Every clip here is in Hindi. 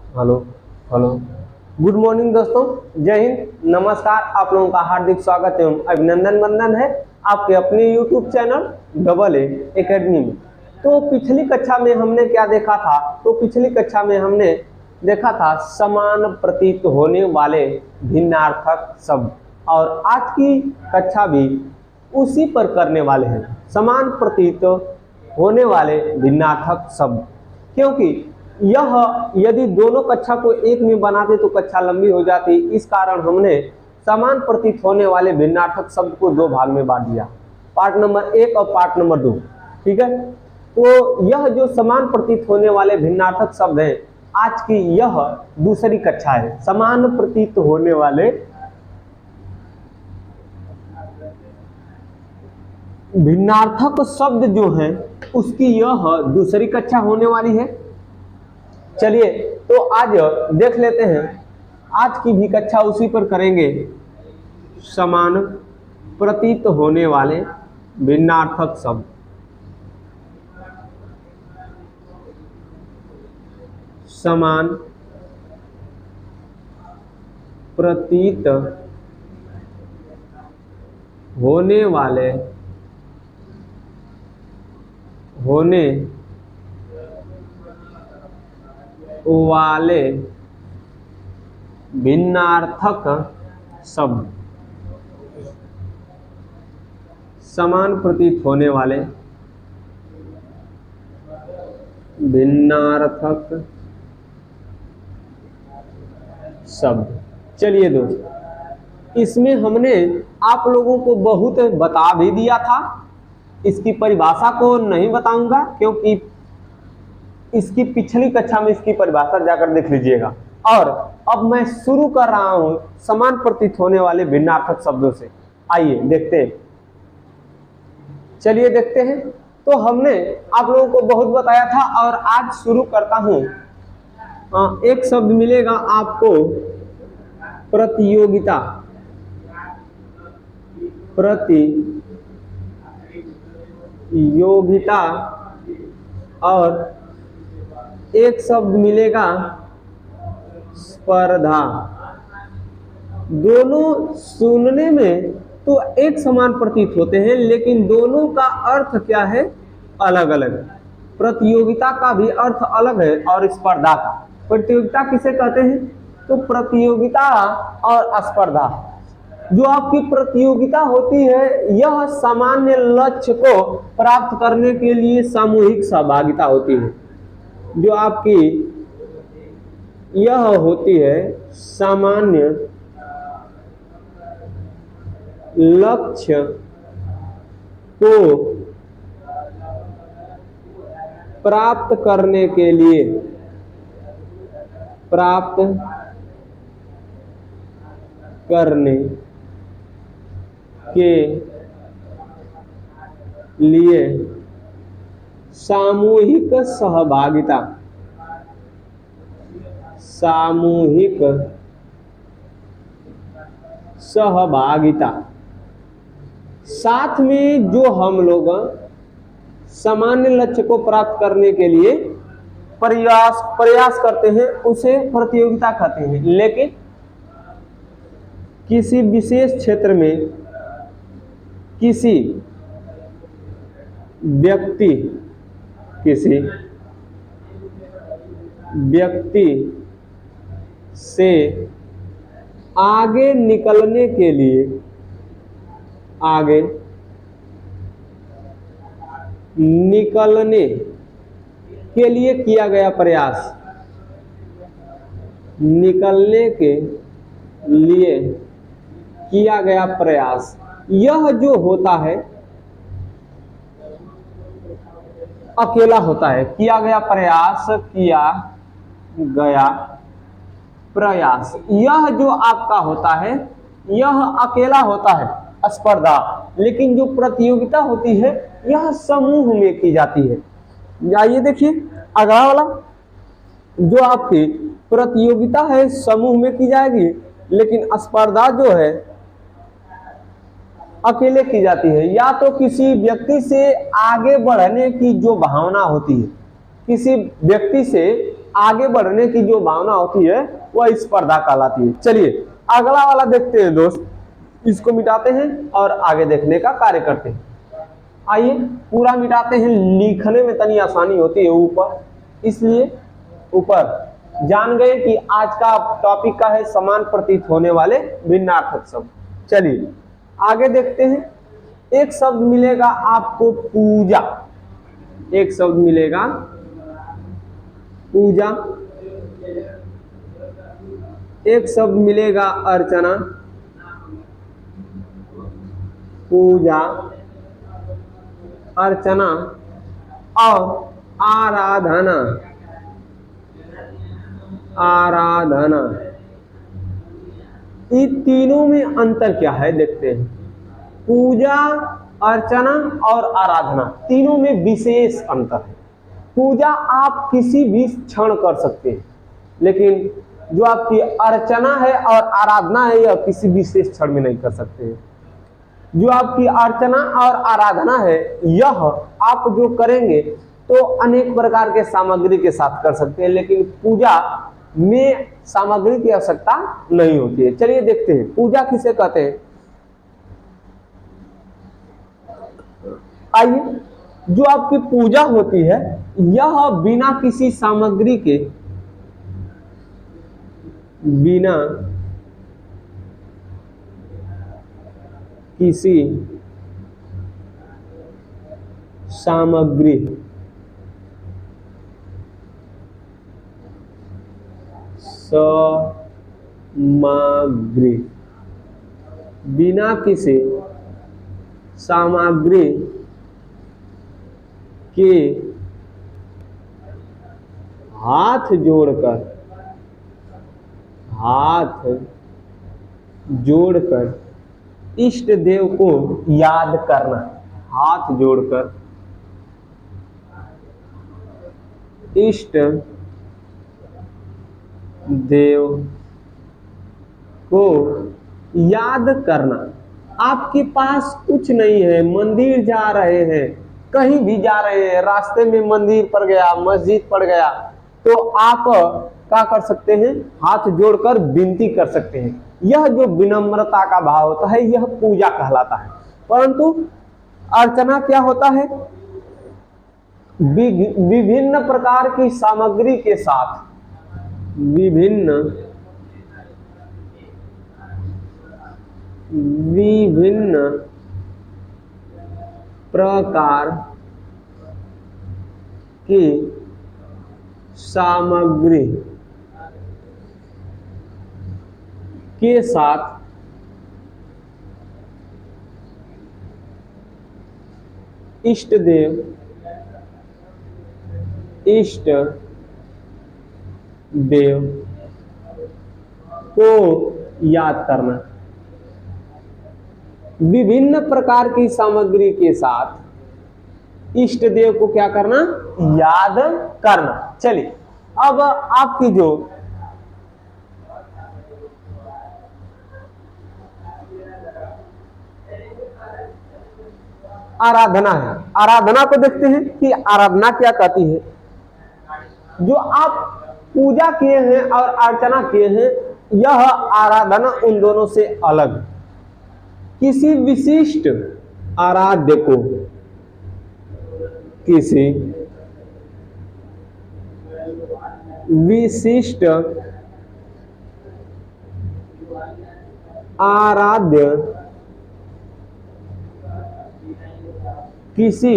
हेलो। हेलो। गुड मॉर्निंग दोस्तों। जय हिंद, नमस्कार। आप लोगों का हार्दिक स्वागत एवं अभिनंदन वंदन है आपके अपने YouTube channel double A academy में। तो पिछली कक्षा में हमने क्या देखा था? तो पिछली कक्षा में हमने देखा था समान प्रतीत होने वाले भिन्नार्थक शब्द, और आज की कक्षा भी उसी पर करने वाले हैं, समान प्रतीत होने वाले भिन्नार्थक शब्द। क्योंकि यह यदि दोनों कक्षा को एक में बनाते तो कक्षा लंबी हो जाती। इस कारण हमने समान प्रतीत होने वाले भिन्नार्थक शब्द को दो भाग में बांट दिया, पार्ट नंबर 1 और पार्ट नंबर 2। ठीक है, तो यह जो समान प्रतीत होने वाले भिन्नार्थक शब्द हैं, आज की यह दूसरी कक्षा है। समान प्रतीत होने वाले भिन्नार्थक शब्द जो हैं उसकी यह दूसरी कक्षा होने वाली है। चलिए तो आज देख लेते हैं, आज की भी कक्षा उसी पर करेंगे, समान प्रतीत होने वाले भिन्नार्थक शब्द। समान प्रतीत होने वाले भिन्नार्थक शब्द। समान प्रतीत होने वाले भिन्नार्थक शब्द। चलिए दोस्त, इसमें हमने आप लोगों को बहुत बता भी दिया था। इसकी परिभाषा को नहीं बताऊंगा क्योंकि इसकी पिछली कक्षा में इसकी परिभाषा जाकर देख लीजिएगा। और अब मैं शुरू कर रहा हूं समान प्रतीत होने वाले भिन्नार्थक शब्दों से। आइए देखते हैं। चलिए देखते हैं। तो हमने आप लोगों को बहुत बताया था और आज शुरू करता हूं। एक शब्द मिलेगा आपको, प्रतियोगिता। प्रतियोगिता। और एक शब्द मिलेगा स्पर्धा। दोनों सुनने में तो एक समान प्रतीत होते हैं, लेकिन दोनों का अर्थ क्या है? अलग अलग। प्रतियोगिता का भी अर्थ अलग है और स्पर्धा का। प्रतियोगिता किसे कहते हैं? तो प्रतियोगिता और स्पर्धा, जो आपकी प्रतियोगिता होती है, यह सामान्य लक्ष्य को प्राप्त करने के लिए सामूहिक सहभागिता होती है। जो आपकी यह होती है सामान्य लक्ष्य को प्राप्त करने के लिए सामूहिक सहभागिता। सामूहिक सहभागिता। साथ में जो हम लोग सामान्य लक्ष्य को प्राप्त करने के लिए प्रयास करते हैं उसे प्रतियोगिता कहते हैं। लेकिन किसी विशेष क्षेत्र में किसी व्यक्ति से आगे निकलने के लिए किया गया प्रयास। निकलने के लिए किया गया प्रयास, यह जो होता है अकेला होता है। किया गया प्रयास, यह जो आपका होता है यह अकेला होता है, स्पर्धा। लेकिन जो प्रतियोगिता होती है यह समूह में की जाती है। आइए देखिए अगला वाला, जो आपकी प्रतियोगिता है समूह में की जाएगी, लेकिन स्पर्धा जो है अकेले की जाती है। या तो किसी व्यक्ति से आगे बढ़ने की जो भावना होती है, किसी व्यक्ति से आगे बढ़ने की जो भावना होती है वह स्पर्धा कहलाती है। चलिए अगला वाला देखते हैं दोस्त, इसको मिटाते हैं और आगे देखने का कार्य करते हैं। आइए पूरा मिटाते हैं, लिखने में तनी आसानी होती है ऊपर, इसलिए ऊपर जान गए कि आज का टॉपिक का है समान प्रतीत होने वाले भिन्नार्थक शब्द। चलिए आगे देखते हैं। एक शब्द मिलेगा आपको पूजा, एक शब्द मिलेगा पूजा, एक शब्द मिलेगा अर्चना, पूजा अर्चना और आराधना, आराधना। इन तीनों में अंतर क्या है देखते हैं। पूजा, अर्चना और आराधना तीनों में विशेष अंतर है। पूजा आप किसी भी क्षण कर सकते हैं, लेकिन जो आपकी अर्चना है और आराधना है यह किसी विशेष क्षण में नहीं कर सकते हैं। जो आपकी अर्चना और आराधना है यह आप जो करेंगे तो अनेक प्रकार के सामग्री के साथ कर सकते हैं, लेकिन पूजा में सामग्री की आवश्यकता नहीं होती है। चलिए देखते हैं पूजा किसे कहते हैं। आइए, जो आपकी पूजा होती है यह बिना किसी सामग्री के, बिना किसी सामग्री बिना किसी सामग्री के हाथ जोड़कर इष्ट देव को याद करना, हाथ जोड़कर इष्ट देव को याद करना। आपके पास कुछ नहीं है, मंदिर जा रहे हैं, कहीं भी जा रहे हैं, रास्ते में मंदिर पड़ गया, मस्जिद पड़ गया, तो आप क्या कर सकते हैं, हाथ जोड़कर विनती कर सकते हैं। यह जो विनम्रता का भाव होता है यह पूजा कहलाता है। परंतु अर्चना क्या होता है, विभिन्न प्रकार की सामग्री के साथ, विभिन्न प्रकार की सामग्री के साथ इष्ट देव को याद करना। विभिन्न प्रकार की सामग्री के साथ इष्ट देव को क्या करना, याद करना। चलिए अब आपकी जो आराधना है, आराधना को देखते हैं कि आराधना क्या कहती है। जो आप पूजा किए हैं और अर्चना किए हैं यह आराधना उन दोनों से अलग। किसी विशिष्ट आराध्य को, किसी विशिष्ट आराध्य, किसी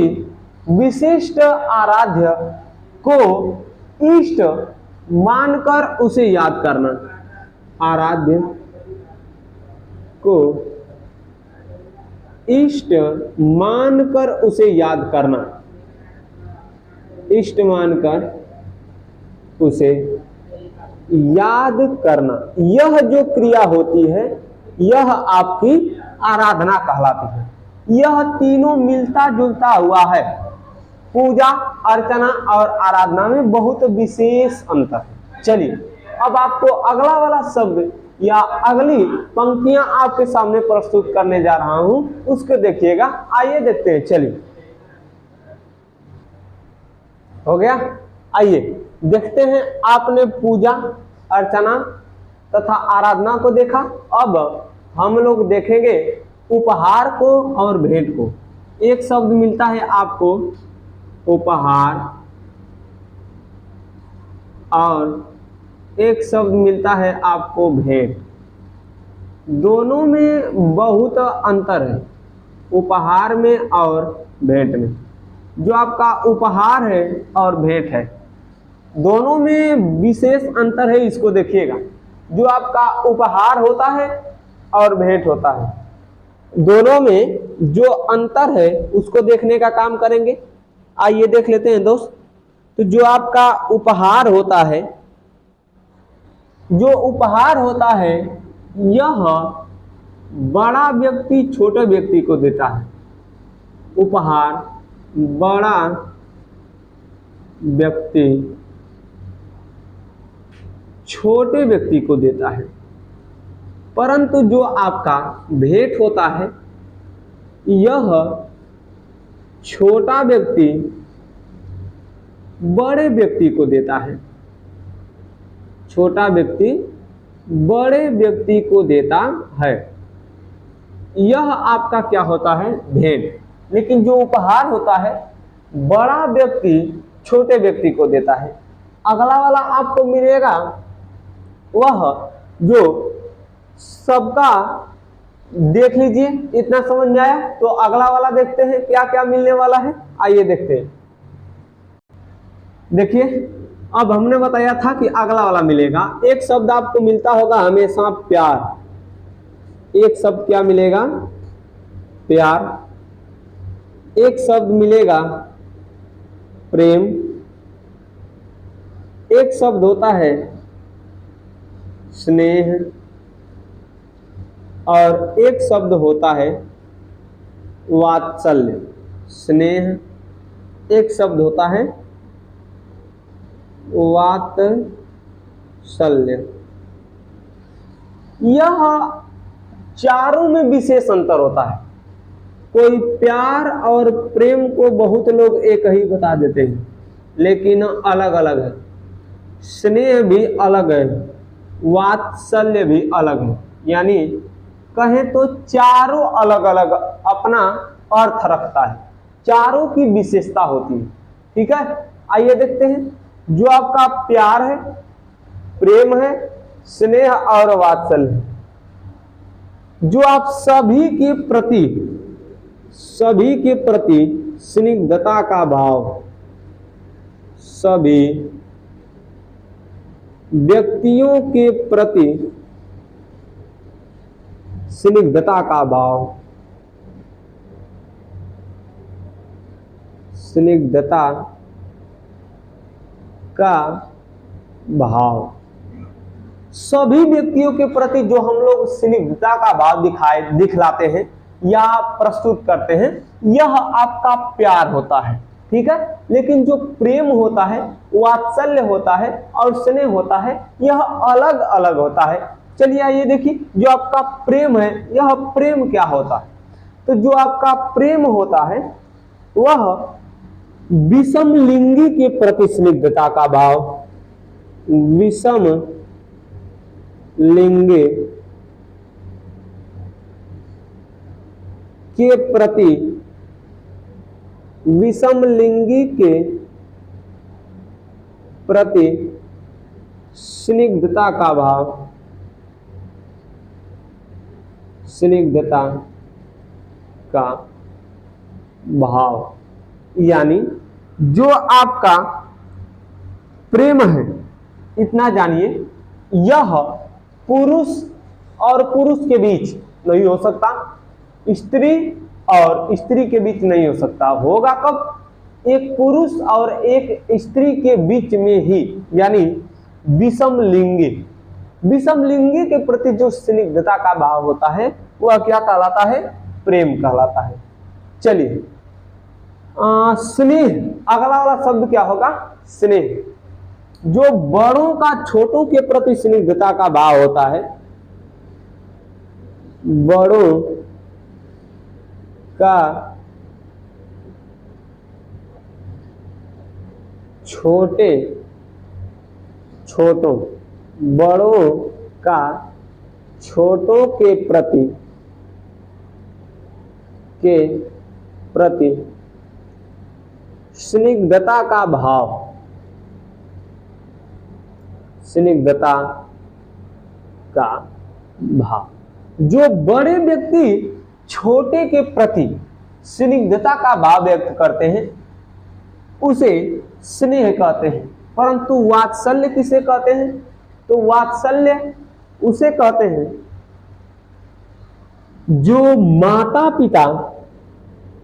विशिष्ट आराध्य को इष्ट मानकर उसे याद करना। आराध्य को इष्ट मानकर उसे याद करना, इष्ट मानकर उसे याद करना। यह जो क्रिया होती है यह आपकी आराधना कहलाती है। यह तीनों मिलता जुलता हुआ है। पूजा, अर्चना और आराधना में बहुत विशेष अंतर है। चलिए अब आपको अगला वाला शब्द या अगली पंक्तियां आपके सामने प्रस्तुत करने जा रहा हूं, उसको देखिएगा। आइए देखते हैं। चलिए हो गया। आइए देखते हैं, आपने पूजा अर्चना तथा आराधना को देखा। अब हम लोग देखेंगे उपहार को और भेंट को। एक शब्द मिलता है आपको उपहार और एक शब्द मिलता है आपको भेंट। दोनों में बहुत अंतर है, उपहार में और भेंट में। जो आपका उपहार है और भेंट है, दोनों में विशेष अंतर है, इसको देखिएगा। जो आपका उपहार होता है और भेंट होता है, दोनों में जो अंतर है उसको देखने का काम करेंगे। आइए देख लेते हैं दोस्त। तो जो आपका उपहार होता है, जो उपहार होता है, यह बड़ा व्यक्ति छोटे व्यक्ति को देता है। उपहार बड़ा व्यक्ति छोटे व्यक्ति को देता है, परंतु जो आपका भेंट होता है, यह छोटा व्यक्ति बड़े व्यक्ति को देता है। छोटा व्यक्ति बड़े व्यक्ति को देता है। यह आपका क्या होता है, भेंट। लेकिन जो उपहार होता है, बड़ा व्यक्ति छोटे व्यक्ति को देता है। अगला वाला आपको मिलेगा वह जो सबका, देख लीजिए, इतना समझ में आया। तो अगला वाला देखते हैं क्या क्या मिलने वाला है। आइए देखते हैं। देखिए, अब हमने बताया था कि अगला वाला मिलेगा। एक शब्द आपको मिलता होगा हमेशा प्यार। एक शब्द क्या मिलेगा, प्यार। एक शब्द मिलेगा प्रेम। एक शब्द होता है स्नेह और एक शब्द होता है वात्सल्य। स्नेह, एक शब्द होता है वात्सल्य। यह चारों में विशेष अंतर होता है। कोई प्यार और प्रेम को बहुत लोग एक ही बता देते हैं, लेकिन अलग अलग है। स्नेह भी अलग है, वात्सल्य भी अलग है। यानी कहें तो चारों अलग अलग अपना अर्थ रखता है, चारों की विशेषता होती है। ठीक है, आइए देखते हैं। जो आपका प्यार है, प्रेम है, स्नेह और वात्सल्य, जो आप सभी के प्रति स्निग्धता का भाव, सभी व्यक्तियों के प्रति स्निग्धता का भाव, स्निग्धता का भाव, सभी व्यक्तियों के प्रति जो हम लोग स्निग्धता का भाव दिखलाते हैं या प्रस्तुत करते हैं, यह आपका प्यार होता है। ठीक है, लेकिन जो प्रेम होता है, वात्सल्य होता है और स्नेह होता है, यह अलग अलग होता है। चलिए आइए देखिए, जो आपका प्रेम है, यह प्रेम क्या होता है। तो जो आपका प्रेम होता है, वह विषम लिंगी के प्रति स्निग्धता का भाव, विषम लिंगी के प्रति, विषम लिंगी के प्रति स्निग्धता का भाव, स्निग्धता का भाव। यानी जो आपका प्रेम है, इतना जानिए, यह पुरुष और पुरुष के बीच नहीं हो सकता, स्त्री और स्त्री के बीच नहीं हो सकता। होगा कब, एक पुरुष और एक स्त्री के बीच में ही, यानी विषम लिंगी। विषम लिंगी के प्रति जो स्निग्धता का भाव होता है, वह क्या कहलाता है, प्रेम कहलाता है। चलिए, स्नेह, अगला वाला शब्द क्या होगा, स्नेह। जो बड़ों का छोटों के प्रति स्निग्धता का भाव होता है, बड़ों का छोटे छोटों, बड़ों का छोटों के प्रति स्निग्धता का भाव, स्निग्धता का भाव। जो बड़े व्यक्ति छोटे के प्रति स्निग्धता का भाव व्यक्त करते हैं उसे स्नेह कहते हैं। परंतु वात्सल्य किसे कहते हैं? तो वात्सल्य उसे कहते हैं जो माता पिता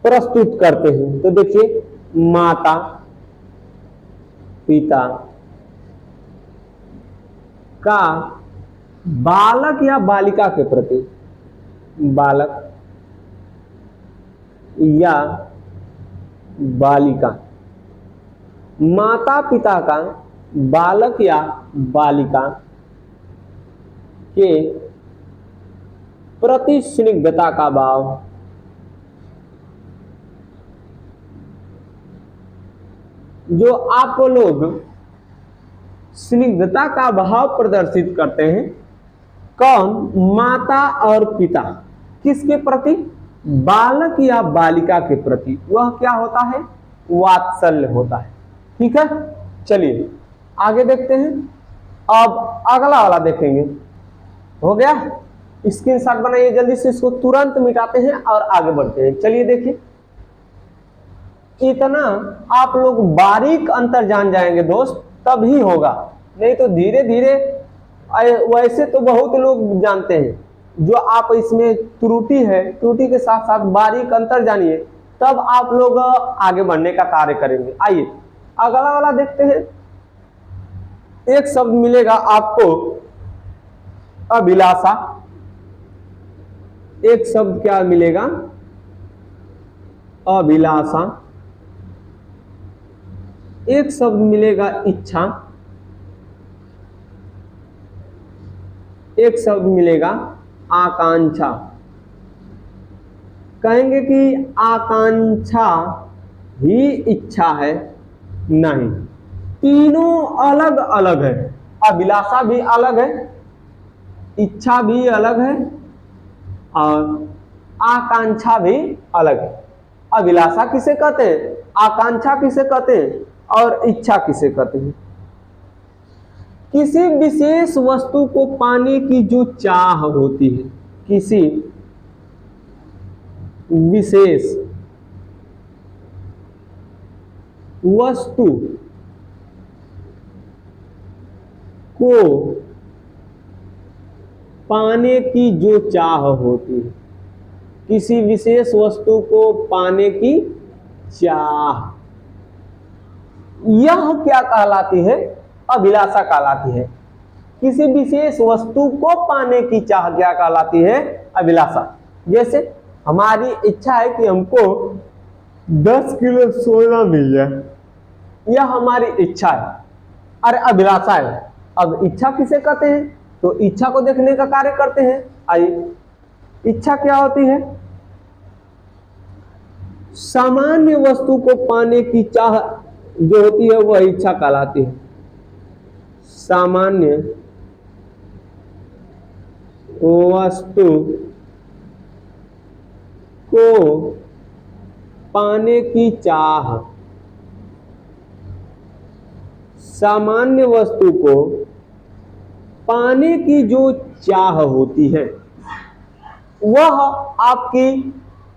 प्रस्तुत करते हैं। तो देखिए, माता पिता का बालक या बालिका के प्रति, बालक या बालिका, माता पिता का बालक या बालिका के प्रति स्निग्धता का भाव। जो आप लोग स्निग्धता का भाव प्रदर्शित करते हैं, कौन? माता और पिता। किसके प्रति? बालक या बालिका के प्रति। वह क्या होता है? वात्सल्य होता है। ठीक है, चलिए आगे देखते हैं। अब अगला वाला देखेंगे। हो गया? स्क्रीनशॉट बनाइए जल्दी से, इसको तुरंत मिटाते हैं और आगे बढ़ते हैं। चलिए देखिए, इतना आप लोग बारीक अंतर जान जाएंगे दोस्त, तभी होगा, नहीं तो धीरे धीरे वैसे तो बहुत लोग जानते हैं। जो आप इसमें त्रुटि है, त्रुटि के साथ साथ बारीक अंतर जानिए, तब आप लोग आगे बढ़ने का कार्य करेंगे। आइए अगला वाला देखते हैं। एक शब्द मिलेगा आपको, अभिलाषा। एक शब्द क्या मिलेगा? अभिलाषा। एक शब्द मिलेगा इच्छा। एक शब्द मिलेगा आकांक्षा। कहेंगे कि आकांक्षा ही इच्छा है? नहीं, तीनों अलग अलग है। अभिलाषा भी अलग है, इच्छा भी अलग है और आकांक्षा भी अलग है। अभिलाषा किसे कहते हैं, आकांक्षा किसे कहते हैं और इच्छा किसे कहते हैं? किसी विशेष वस्तु को पाने की जो चाह होती है, किसी विशेष वस्तु को पाने की जो चाह होती है, किसी विशेष वस्तु को पाने की चाह, यह क्या कहलाती है? अभिलाषा कहलाती है। किसी विशेष वस्तु को पाने की चाह क्या कहलाती है? अभिलाषा। जैसे हमारी इच्छा है कि हमको 10 किलो सोना मिल जाए, यह हमारी इच्छा है, अरे अभिलाषा है। अब इच्छा किसे कहते हैं? तो इच्छा को देखने का कार्य करते हैं। आइए, इच्छा क्या होती है? सामान्य वस्तु को पाने की चाह जो होती है वह इच्छा कहलाती है। सामान्य वस्तु को पाने की चाह, सामान्य वस्तु को पाने की जो चाह होती है वह आपकी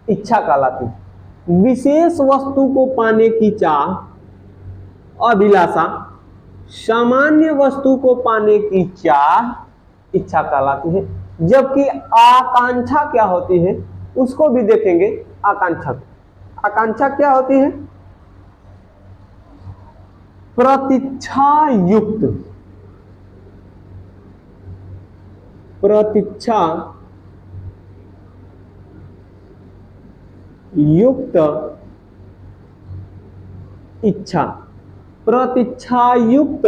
इच्छा कहलाती है। विशेष वस्तु को पाने की चाह, अभिलाषा, सामान्य वस्तु को पाने की चाह इच्छा कहलाती है। जबकि आकांक्षा क्या होती है उसको भी देखेंगे। आकांक्षा, आकांक्षा क्या होती है? प्रतीक्षा युक्त, प्रतीक्षा युक्त इच्छा, प्रतीक्षा युक्त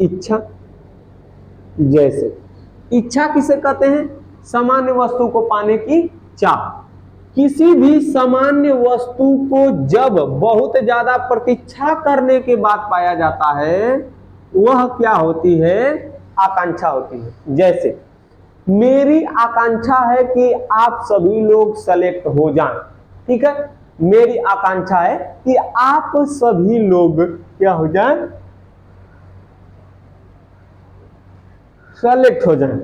इच्छा। जैसे इच्छा किसे कहते हैं? सामान्य वस्तु को पाने की चाह। किसी भी सामान्य वस्तु को जब बहुत ज्यादा प्रतीक्षा करने के बाद पाया जाता है वह क्या होती है, आकांक्षा होती है। जैसे मेरी आकांक्षा है कि आप सभी लोग सेलेक्ट हो जाएं, ठीक है, मेरी आकांक्षा है कि आप सभी लोग क्या हो जाएं, सेलेक्ट हो जाएं।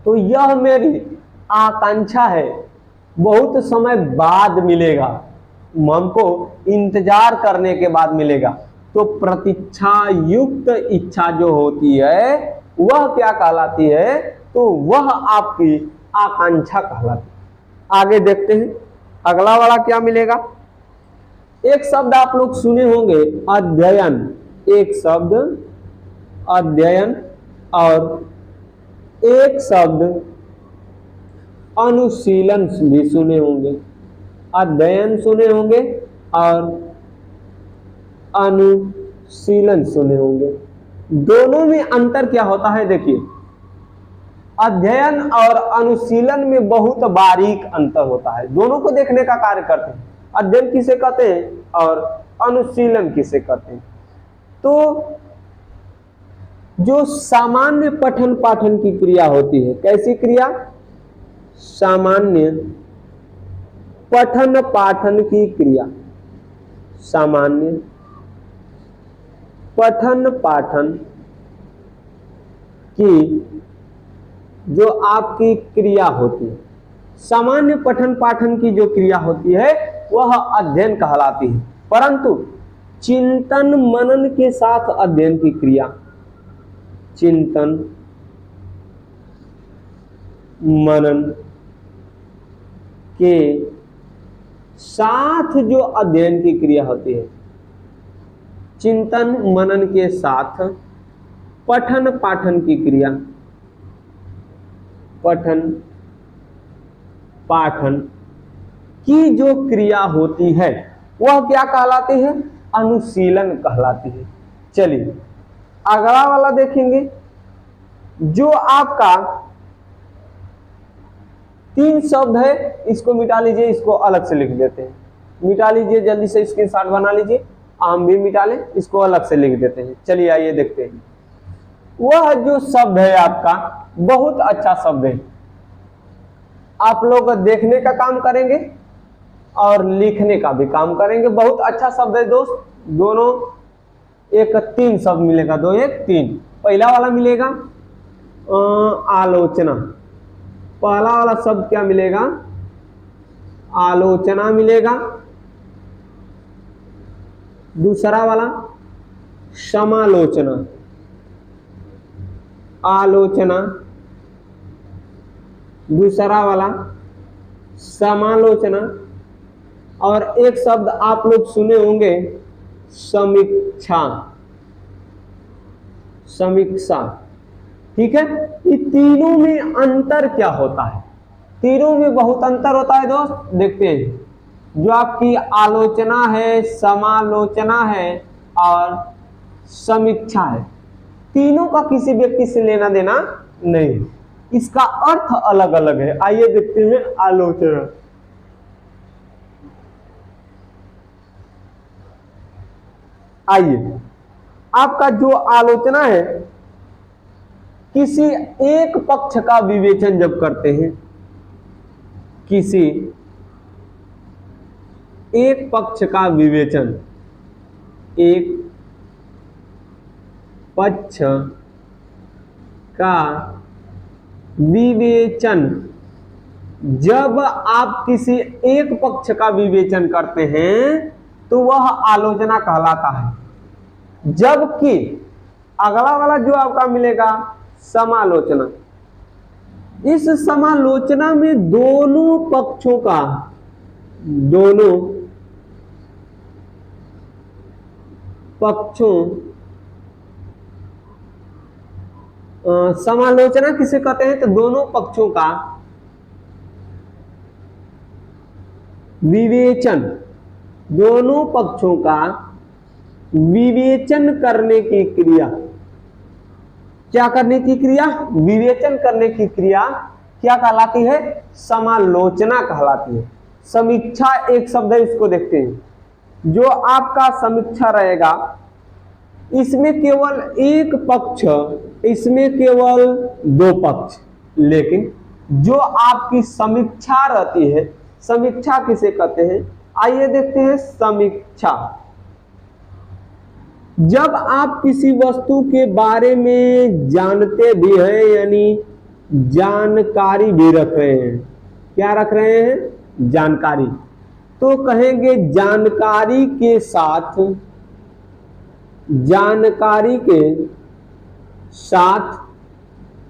तो यह मेरी आकांक्षा है, बहुत समय बाद मिलेगा, हमको इंतजार करने के बाद मिलेगा। तो प्रतीक्षा युक्त इच्छा जो होती है वह क्या कहलाती है, तो वह आपकी आकांक्षा कहलाती है। आगे देखते हैं अगला वाला क्या मिलेगा। एक शब्द आप लोग सुने होंगे अध्ययन, एक शब्द अध्ययन और एक शब्द अनुशीलन भी सुने होंगे। अध्ययन सुने होंगे और अनुशीलन सुने होंगे। दोनों में अंतर क्या होता है, देखिए अध्ययन और अनुशीलन में बहुत बारीक अंतर होता है। दोनों को देखने का कार्य करते हैं। अध्ययन किसे कहते हैं और अनुशीलन किसे कहते हैं। तो जो सामान्य पठन पाठन की क्रिया होती है, कैसी क्रिया, सामान्य पठन पाठन की क्रिया, सामान्य पठन पाठन की जो आपकी क्रिया होती है, सामान्य पठन पाठन की जो क्रिया होती है वह अध्ययन कहलाती है। परंतु चिंतन मनन के साथ अध्ययन की क्रिया, चिंतन मनन के साथ जो अध्ययन की क्रिया होती है, चिंतन मनन के साथ पठन पाठन की क्रिया, पठन पाठन की जो क्रिया होती है वह क्या कहलाती है, अनुशीलन कहलाती है। चलिए अगला वाला देखेंगे। जो आपका 3 शब्द है इसको मिटा लीजिए, इसको अलग से लिख देते हैं। मिटा लीजिए, जल्दी से स्क्रीनशॉट बना लीजिए, हम भी मिटा लें, इसको अलग से लिख देते हैं। चलिए आइए देखते हैं। वह जो शब्द है आपका बहुत अच्छा शब्द है, आप लोग देखने का काम करेंगे और लिखने का भी काम करेंगे। बहुत अच्छा शब्द है दोस्त, दोनों एक 3 शब्द मिलेगा, 2 1 3। पहला वाला मिलेगा आलोचना, पहला वाला शब्द क्या मिलेगा, आलोचना मिलेगा। दूसरा वाला समालोचना, आलोचना, दूसरा वाला समालोचना, और एक शब्द आप लोग सुने होंगे समीक्षा, समीक्षा, ठीक है। ये तीनों में अंतर क्या होता है, तीनों में बहुत अंतर होता है दोस्त। देखते हैं, जो आपकी आलोचना है, समालोचना है और समीक्षा है, तीनों का किसी व्यक्ति से लेना देना नहीं, इसका अर्थ अलग अलग है। आइए देखते हैं आलोचना। आइए, आपका जो आलोचना है किसी एक पक्ष का विवेचन जब करते हैं, किसी एक पक्ष का विवेचन, एक पक्ष का विवेचन, जब आप किसी एक पक्ष का विवेचन करते हैं तो वह आलोचना कहलाता है। जबकि अगला वाला जो आपका मिलेगा समालोचना, इस समालोचना में दोनों पक्षों का, दोनों पक्षों, समालोचना किसे कहते हैं, तो दोनों पक्षों का विवेचन, दोनों पक्षों का विवेचन करने की क्रिया, क्या करने की क्रिया, विवेचन करने की क्रिया क्या कहलाती है? समालोचना कहलाती है। समीक्षा एक शब्द है, इसको देखते हैं। जो आपका समीक्षा रहेगा इसमें केवल एक पक्ष, इसमें केवल दो पक्ष, लेकिन जो आपकी समीक्षा रहती है, समीक्षा किसे कहते हैं? आइए देखते हैं समीक्षा। जब आप किसी वस्तु के बारे में जानते भी हैं, यानी जानकारी भी रख रहे हैं, क्या रख रहे हैं? जानकारी, तो कहेंगे जानकारी के साथ, जानकारी के साथ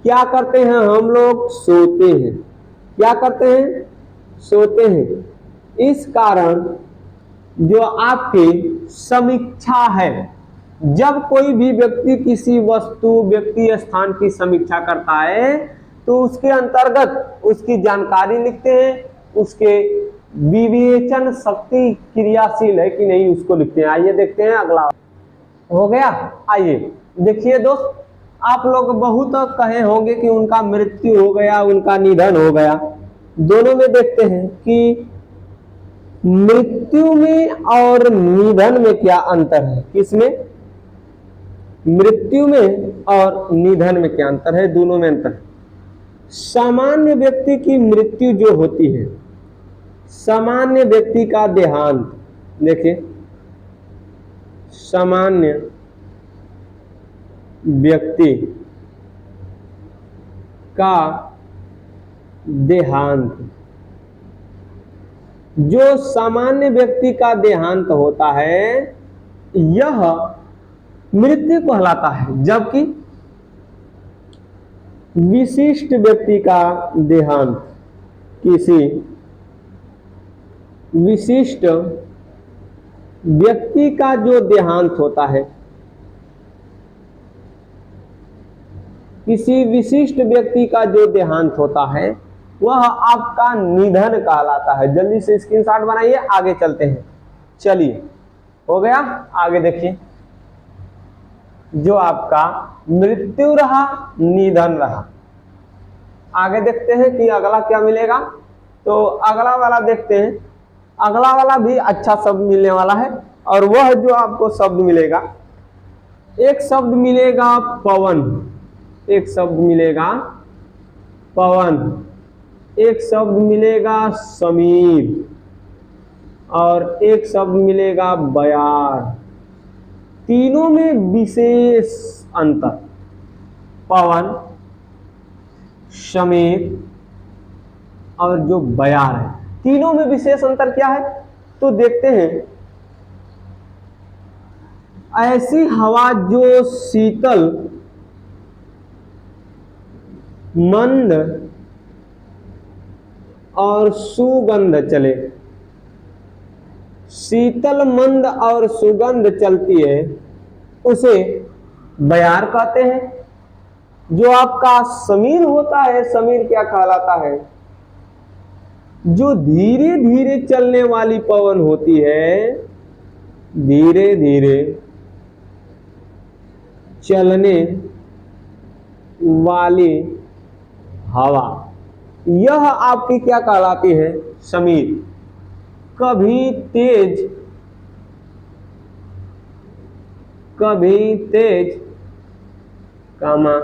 क्या करते हैं हम लोग? सोते हैं। क्या करते हैं? सोते हैं। इस कारण जो आपकी समीक्षा है, जब कोई भी व्यक्ति किसी वस्तु, व्यक्ति, स्थान की समीक्षा करता है तो उसके अंतर्गत उसकी जानकारी लिखते हैं, उसके विवेचन शक्ति क्रियाशील है कि नहीं उसको लिखते हैं। आइए देखते हैं अगला। हो गया? आइए देखिए दोस्त, आप लोग बहुत कहे होंगे कि उनका मृत्यु हो गया, उनका निधन हो गया। दोनों में देखते हैं कि मृत्यु में और निधन में क्या अंतर है। किसमें? मृत्यु में और निधन में क्या अंतर है? दोनों में अंतर है। सामान्य व्यक्ति की मृत्यु जो होती है, सामान्य व्यक्ति का देहांत, देखिए सामान्य व्यक्ति का देहांत, जो सामान्य व्यक्ति का देहांत होता है यह मृत्यु कहलाता है, जबकि विशिष्ट व्यक्ति का देहांत, किसी विशिष्ट व्यक्ति का जो देहांत होता है, किसी विशिष्ट व्यक्ति का जो देहांत होता है वह आपका निधन कहलाता है। जल्दी से स्क्रीनशॉट बनाइए, आगे चलते हैं। चलिए, हो गया? आगे देखिए, जो आपका मृत्यु रहा, निधन रहा। आगे देखते हैं कि अगला क्या मिलेगा। तो अगला वाला देखते हैं। अगला वाला भी अच्छा शब्द मिलने वाला है, और वह जो आपको शब्द मिलेगा, एक शब्द मिलेगा पवन, एक शब्द मिलेगा पवन, एक शब्द मिलेगा समीर, और एक शब्द मिलेगा बयार। तीनों में विशेष अंतर, पवन, समीर और जो बयार है, तीनों में विशेष अंतर क्या है? तो देखते हैं। ऐसी हवा जो शीतल, मंद और सुगंध चले, शीतल, मंद और सुगंध चलती है, उसे बयार कहते हैं। जो आपका समीर होता है, समीर क्या कहलाता है? जो धीरे धीरे चलने वाली पवन होती है, धीरे धीरे चलने वाली हवा, यह आपकी क्या कहलाती है? समीर। कभी तेज, कभी तेज कामा,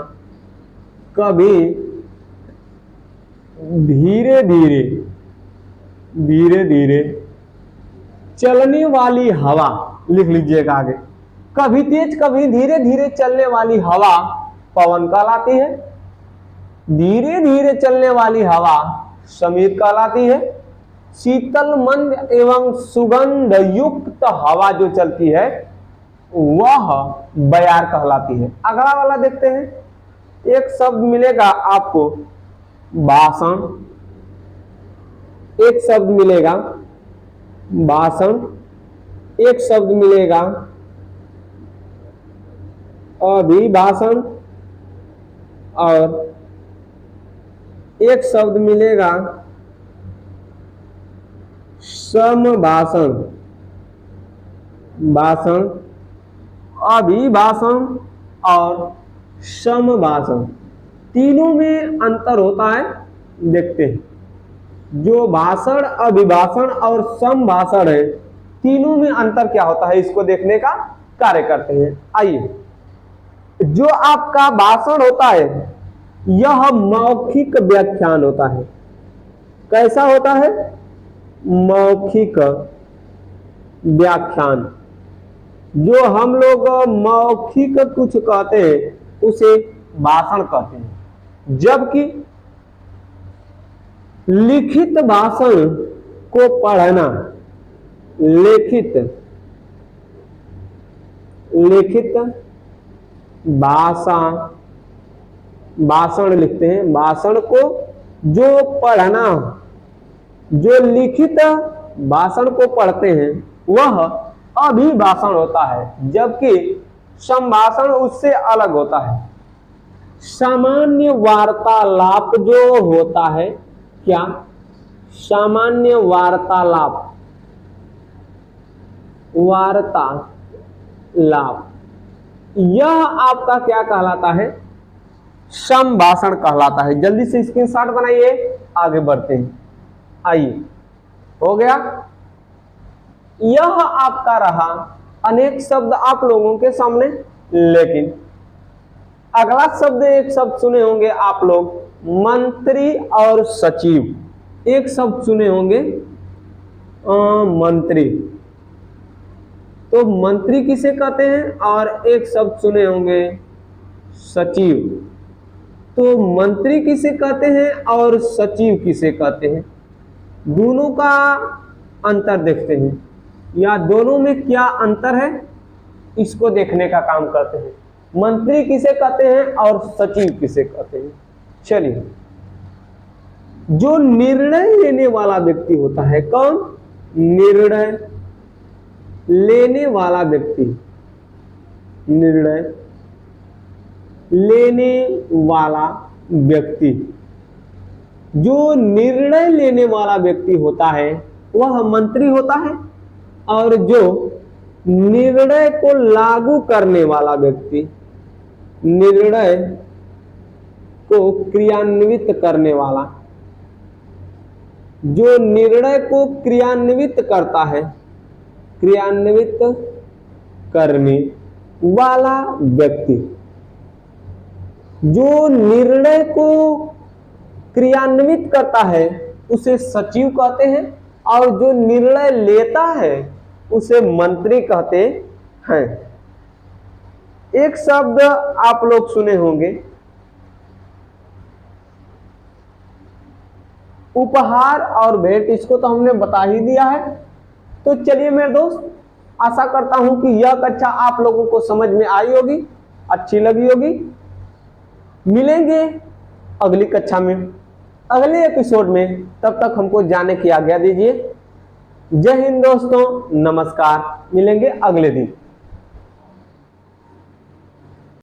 कभी धीरे धीरे, धीरे धीरे चलने वाली हवा, लिख लीजिएगा आगे। कभी तेज, कभी धीरे धीरे चलने वाली हवा पवन कहलाती है। धीरे धीरे चलने वाली हवा समीर कहलाती है। शीतल, मंद एवं सुगंध युक्त हवा जो चलती है वह बयार कहलाती है। अगला वाला देखते हैं। एक शब्द मिलेगा आपको भाषण, एक शब्द मिलेगा भाषण, एक शब्द मिलेगा अभिभाषण, और एक शब्द मिलेगा समभाषण, भाषण, अभिभाषण और समभाषण। तीनों में अंतर होता है। देखते हैं। जो भाषण, अभिभाषण और संभाषण है, तीनों में अंतर क्या होता है, इसको देखने का कार्य करते हैं। आइए, जो आपका भाषण होता है यह मौखिक व्याख्यान होता है। कैसा होता है? मौखिक व्याख्यान। जो हम लोग मौखिक कुछ कहते हैं उसे भाषण कहते हैं, जबकि लिखित भाषण को पढ़ना, लिखित भाषण लिखते हैं, भाषण को जो पढ़ना, जो लिखित भाषण को पढ़ते हैं वह अभिभाषण होता है, जबकि संभाषण उससे अलग होता है। सामान्य वार्तालाप जो होता है, क्या? सामान्य वार्तालाप, यह आपका क्या कहलाता है? संभाषण कहलाता है। जल्दी से स्क्रीनशॉट बनाइए, आगे बढ़ते हैं। आइए, हो गया। यह आपका रहा अनेक शब्द आप लोगों के सामने, लेकिन अगला शब्द, एक शब्द सुने होंगे आप लोग, मंत्री और सचिव। एक शब्द सुने होंगे मंत्री, तो मंत्री किसे कहते हैं? और एक शब्द सुने होंगे सचिव, तो मंत्री किसे कहते हैं और सचिव किसे कहते हैं? दोनों का अंतर देखते हैं, या दोनों में क्या अंतर है इसको देखने का काम करते हैं। मंत्री किसे कहते हैं और सचिव किसे कहते हैं? चलिए, जो निर्णय लेने वाला व्यक्ति होता है, कौन? निर्णय लेने वाला व्यक्ति, निर्णय लेने वाला व्यक्ति, जो निर्णय लेने वाला व्यक्ति होता है वह मंत्री होता है, और जो निर्णय को लागू करने वाला व्यक्ति, निर्णय को क्रियान्वित करने वाला, जो निर्णय को क्रियान्वित करता है, क्रियान्वित करने वाला व्यक्ति, जो निर्णय को क्रियान्वित करता है उसे सचिव कहते हैं, और जो निर्णय लेता है उसे मंत्री कहते हैं। एक शब्द आप लोग सुने होंगे, उपहार और भेंट। इसको तो हमने बता ही दिया है। तो चलिए मेरे दोस्त, आशा करता हूं कि यह कक्षा आप लोगों को समझ में आई होगी, अच्छी लगी होगी। मिलेंगे अगली कक्षा में, अगले एपिसोड में। तब तक हमको जाने की आज्ञा दीजिए। जय हिंद दोस्तों, नमस्कार। मिलेंगे अगले दिन।